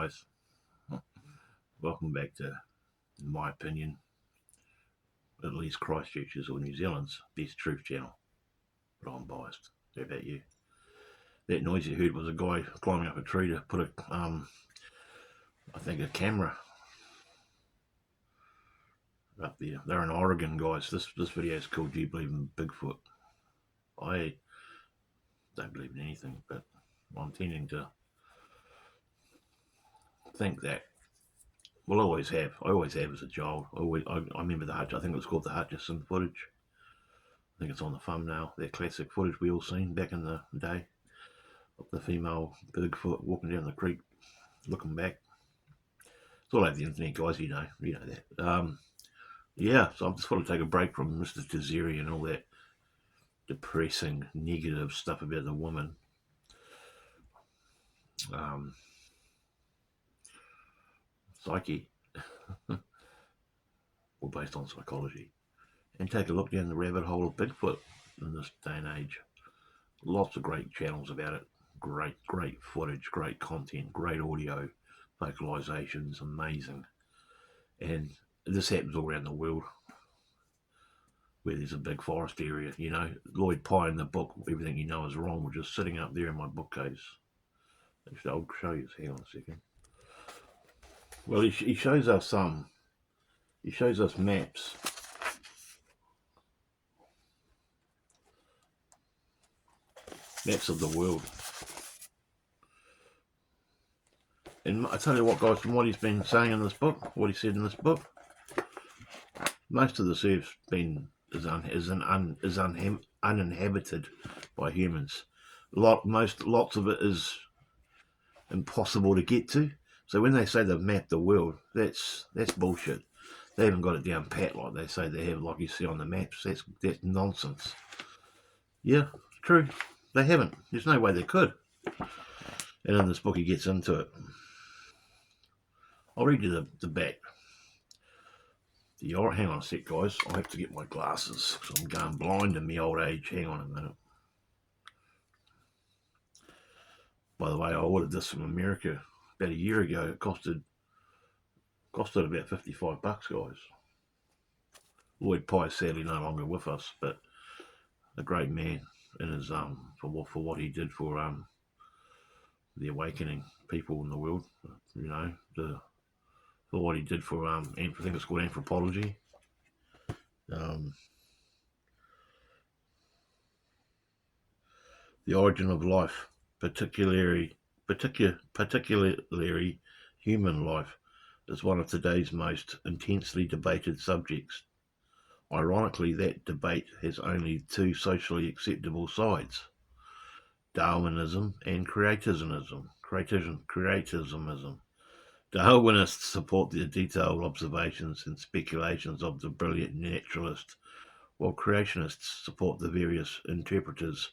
guys. Welcome back to, in my opinion, at least Christchurch's or New Zealand's best truth channel. But I'm biased. How about you? That noise you heard was a guy climbing up a tree to put I think a camera up there. They're in Oregon, guys. This video is called You Believe In Bigfoot. I don't believe in anything, but I'm tending to think that. Well, I always have as a child. I remember the Hutch. I think it was called the Hutchison footage. I think it's on the thumbnail. That classic footage we all seen back in the day of the female Bigfoot walking down the creek, looking back. It's all over the internet, guys. You know that. Yeah. So I just want to take a break from Mr. Tazeri and all that depressing, negative stuff about the woman. Psyche, or based on psychology, and take a look down the rabbit hole of Bigfoot in this day and age. Lots of great channels about it. Great footage, great content, great audio, vocalizations, amazing. And this happens all around the world where there's a big forest area. You know, Lloyd Pye in the book, Everything You Know Is Wrong, was just sitting up there in my bookcase. Actually, I'll show you. Hang on a second. Well, he shows us maps. Maps of the world. And I tell you what, guys, from what he's been saying in this book, what he said in this book, most of the Earth's is uninhabited by humans. Lots of it is impossible to get to. So when they say they've mapped the world, that's bullshit. They haven't got it down pat like they say they have, like you see on the maps. That's nonsense. Yeah, true. They haven't. There's no way they could. And in this book, he gets into it. I'll read you the back. Hang on a sec, guys. I have to get my glasses because I'm going blind in my old age. Hang on a minute. By the way, I ordered this from America about a year ago. It costed about $55, guys. Lloyd Pye is sadly no longer with us, but a great man in his for what he did for the awakening people in the world. You know, for what he did for I think it's called anthropology. The origin of life, particularly human life, is one of today's most intensely debated subjects. Ironically, that debate has only two socially acceptable sides: Darwinism and creationism. Darwinists support the detailed observations and speculations of the brilliant naturalist, while creationists support the various interpreters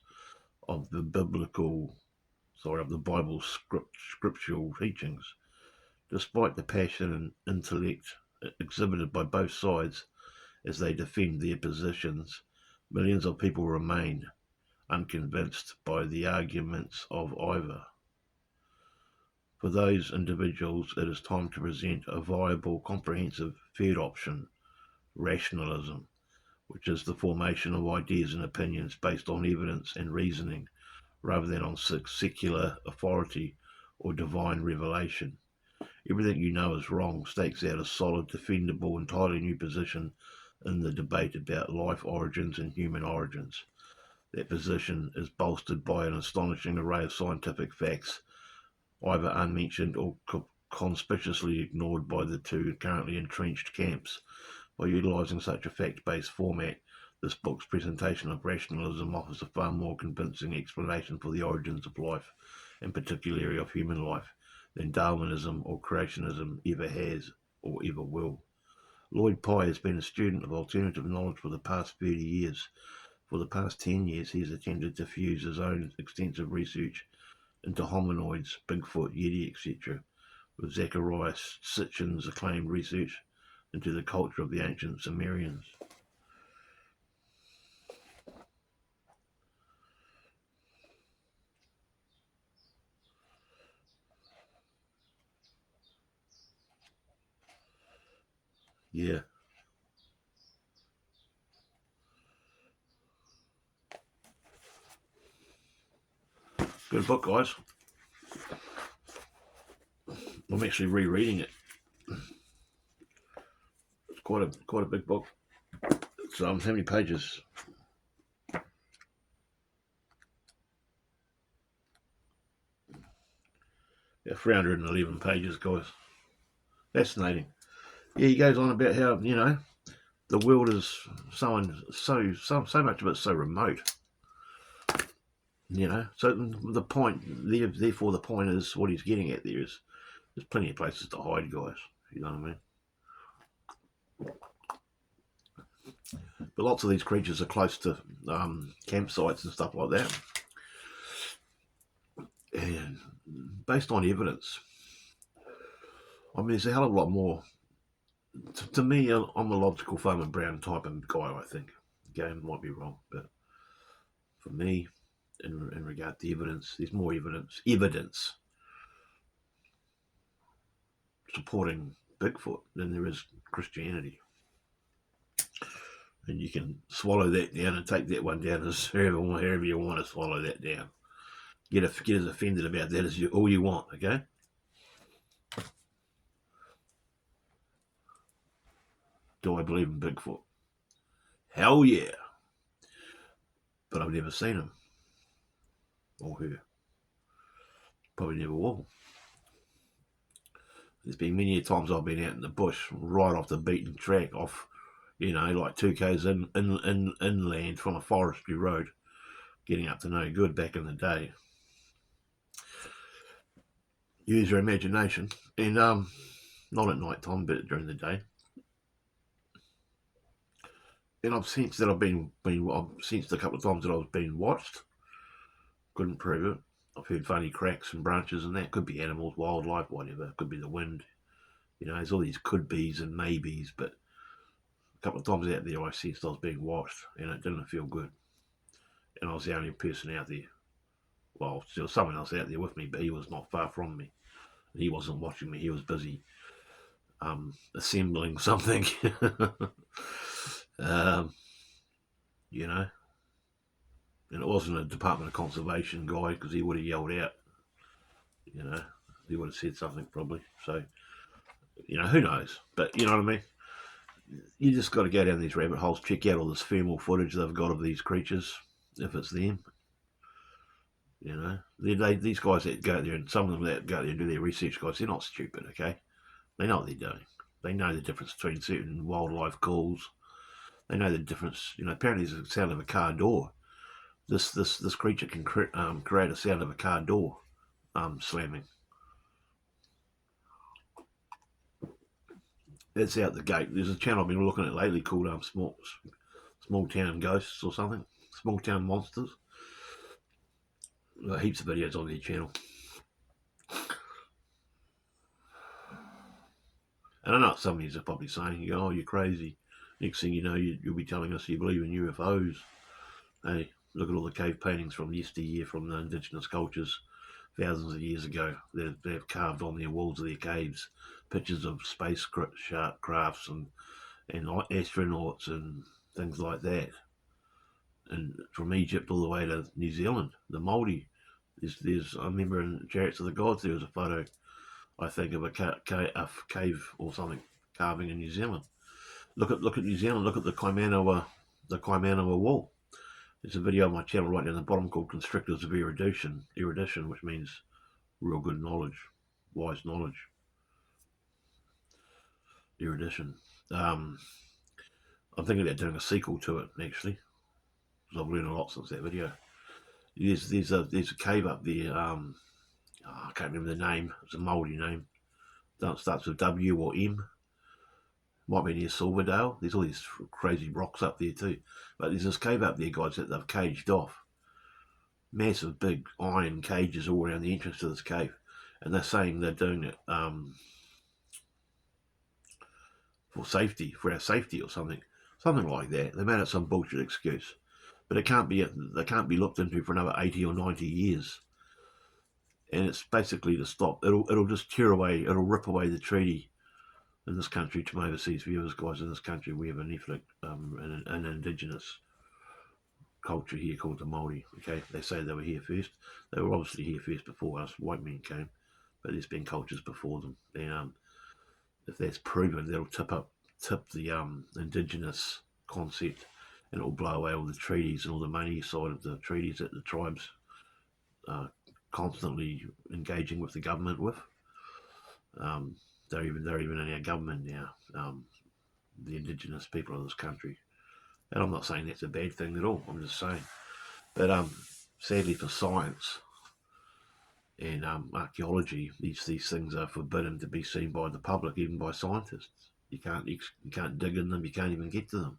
of the Bible's scriptural teachings. Despite the passion and intellect exhibited by both sides as they defend their positions, millions of people remain unconvinced by the arguments of either. For those individuals, it is time to present a viable, comprehensive third option: rationalism, which is the formation of ideas and opinions based on evidence and reasoning, rather than on secular authority or divine revelation. Everything You Know Is Wrong stakes out a solid, defendable, entirely new position in the debate about life origins and human origins. That position is bolstered by an astonishing array of scientific facts, either unmentioned or conspicuously ignored by the two currently entrenched camps. By utilising such a fact-based format, this book's presentation of rationalism offers a far more convincing explanation for the origins of life, and particularly of human life, than Darwinism or creationism ever has or ever will. Lloyd Pye has been a student of alternative knowledge for the past 30 years. For the past 10 years, he has attempted to fuse his own extensive research into hominoids, Bigfoot, Yeti, etc., with Zecharia Sitchin's acclaimed research into the culture of the ancient Sumerians. Yeah. Good book, guys. I'm actually rereading it. It's quite a big book. It's how many pages? Yeah, 311 pages, guys. Fascinating. Yeah, he goes on about how, the world is so much of it's so remote. So the point, therefore, the point is what he's getting at there is there's plenty of places to hide, guys. You know what I mean? But lots of these creatures are close to campsites and stuff like that. And based on evidence, I mean, there's a hell of a lot more. To me, I'm a logical Farmer Brown type of guy, I think. Again, might be wrong, but for me, in regard to evidence, there's more evidence supporting Bigfoot than there is Christianity. And you can swallow that down and take that one down as however you want to swallow that down. Get as offended about that as all you want, okay? Do I believe in Bigfoot? Hell yeah. But I've never seen him or her. Probably never will. There's been many times I've been out in the bush, right off the beaten track, off, like 2Ks inland from a forestry road, getting up to no good back in the day. Use your imagination, and not at night time, but during the day. And I've sensed that I've sensed a couple of times that I was being watched. Couldn't prove it. I've heard funny cracks and branches, and that could be animals, wildlife, whatever. Could be the wind. There's all these could be's and maybes, but a couple of times out there I sensed I was being watched, and it didn't feel good. And I was the only person out there. Well, there was someone else out there with me, but he was not far from me. He wasn't watching me. He was busy assembling something. um, and it wasn't a Department of Conservation guy, because he would have yelled out. He would have said something probably. So, who knows? But you know what I mean? You just got to go down these rabbit holes, check out all this thermal footage they've got of these creatures, if it's them. These guys that go out there, and some of them that go out there and do their research, guys, they're not stupid, okay? They know what they're doing. They know the difference between certain wildlife calls. They know the difference. Apparently there's the sound of a car door. This creature can create a sound of a car door slamming. That's out the gate. There's a channel I've been looking at lately called Small Town Ghosts or something. Small Town Monsters. Heaps of videos on their channel. And I know some of you are probably saying, oh, you're crazy. Next thing you know, you'll be telling us you believe in UFOs. Hey, look at all the cave paintings from yesteryear from the indigenous cultures thousands of years ago. They've carved on the walls of their caves pictures of space crafts and astronauts and things like that. And from Egypt all the way to New Zealand, the Māori. I remember in Chariots of the Gods there was a photo, I think, of a cave or something carving in New Zealand. Look at New Zealand. Look at the Kaimanawa Wall. There's a video on my channel right down the bottom called Constrictors of Erudition, which means real good knowledge, wise knowledge. Erudition. I'm thinking about doing a sequel to it, actually, because I've learned a lot since that video. There's a cave up there. I can't remember the name. It's a Māori name. It starts with W or M. Might be near Silverdale. There's all these crazy rocks up there too. But there's this cave up there, guys, that they've caged off. Massive, big iron cages all around the entrance to this cave. And they're saying they're doing it for safety, for our safety or something. Something like that. They made it some bullshit excuse. But they can't be looked into for another 80 or 90 years. And it's basically to stop. It'll just tear away, it'll rip away the treaty in this country, to my overseas viewers, guys, in this country, we have an ethnic, an indigenous culture here called the Māori. Okay, they say they were here first. They were obviously here first before us white men came, but there's been cultures before them. And if that's proven, that'll tip the indigenous concept, and it'll blow away all the treaties and all the money side of the treaties that the tribes are constantly engaging with the government with. They're even in our government now, the indigenous people of this country. And I'm not saying that's a bad thing at all. I'm just saying. But sadly for science and archaeology, these things are forbidden to be seen by the public, even by scientists. You can't dig in them. You can't even get to them.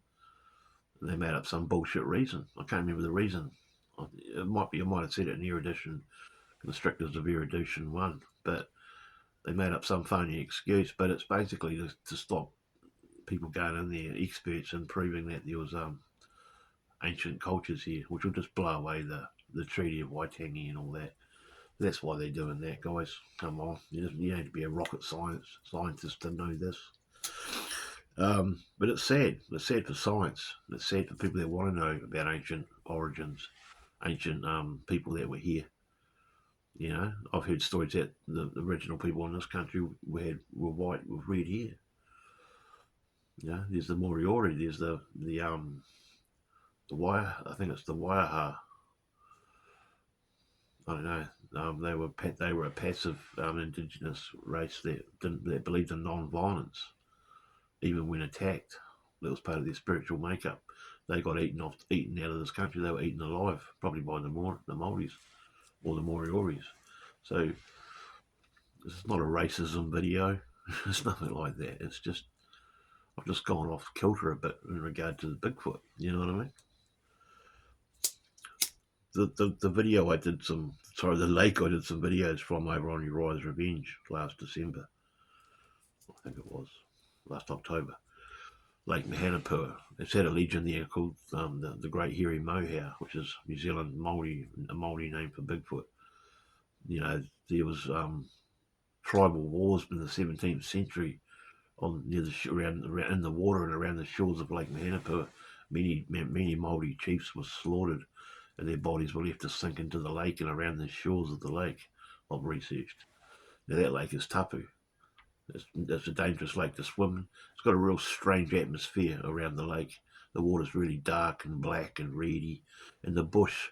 And they made up some bullshit reason. I can't remember the reason. I might have said it in erudition, constrictors of erudition 1, but they made up some phony excuse. But it's basically to stop people going in there, experts, and proving that there was ancient cultures here, which will just blow away the Treaty of Waitangi and all that. That's why they're doing that, guys. Come on, you need to be a rocket scientist to know this. But it's sad. It's sad for science. It's sad for people that want to know about ancient origins, ancient people that were here. You know, I've heard stories that the original people in this country were white with red hair. You know, there's the Moriori. There's the Waiha. I think it's the Waiha. I don't know. They were a passive indigenous race that believed in non-violence, even when attacked. That was part of their spiritual makeup. They got eaten out of this country. They were eaten alive, probably by the Maoris or the Morioris. So this is not a racism video. It's nothing like that. It's just I've just gone off kilter a bit in regard to the Bigfoot. You know what I mean? The video the lake I did some videos from over on Uriah's Revenge last December. I think it was last October. Lake Mahanapua. It's had a legend there called the Great Hairy Mohau, which is New Zealand a Māori name for Bigfoot. You know, there was tribal wars in the 17th century around in the water and around the shores of Lake Mahanapua. Many Māori chiefs were slaughtered, and their bodies were left to sink into the lake and around the shores of the lake. I've researched. Now that lake is tapu. It's a dangerous lake to swim in. It's got a real strange atmosphere around the lake. The water's really dark and black and reedy, and the bush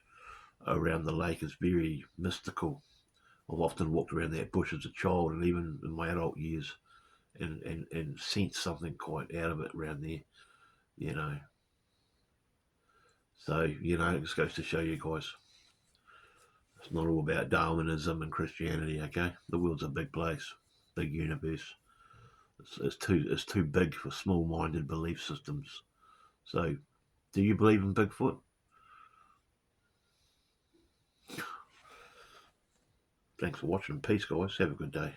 around the lake is very mystical. I've often walked around that bush as a child, and even in my adult years, and sensed something quite out of it around there, you know. So, you know, it just goes to show you guys, it's not all about Darwinism and Christianity, okay? The world's a big place, big universe. It's too big for small-minded belief systems. So, do you believe in Bigfoot? Thanks for watching. Peace, guys. Have a good day.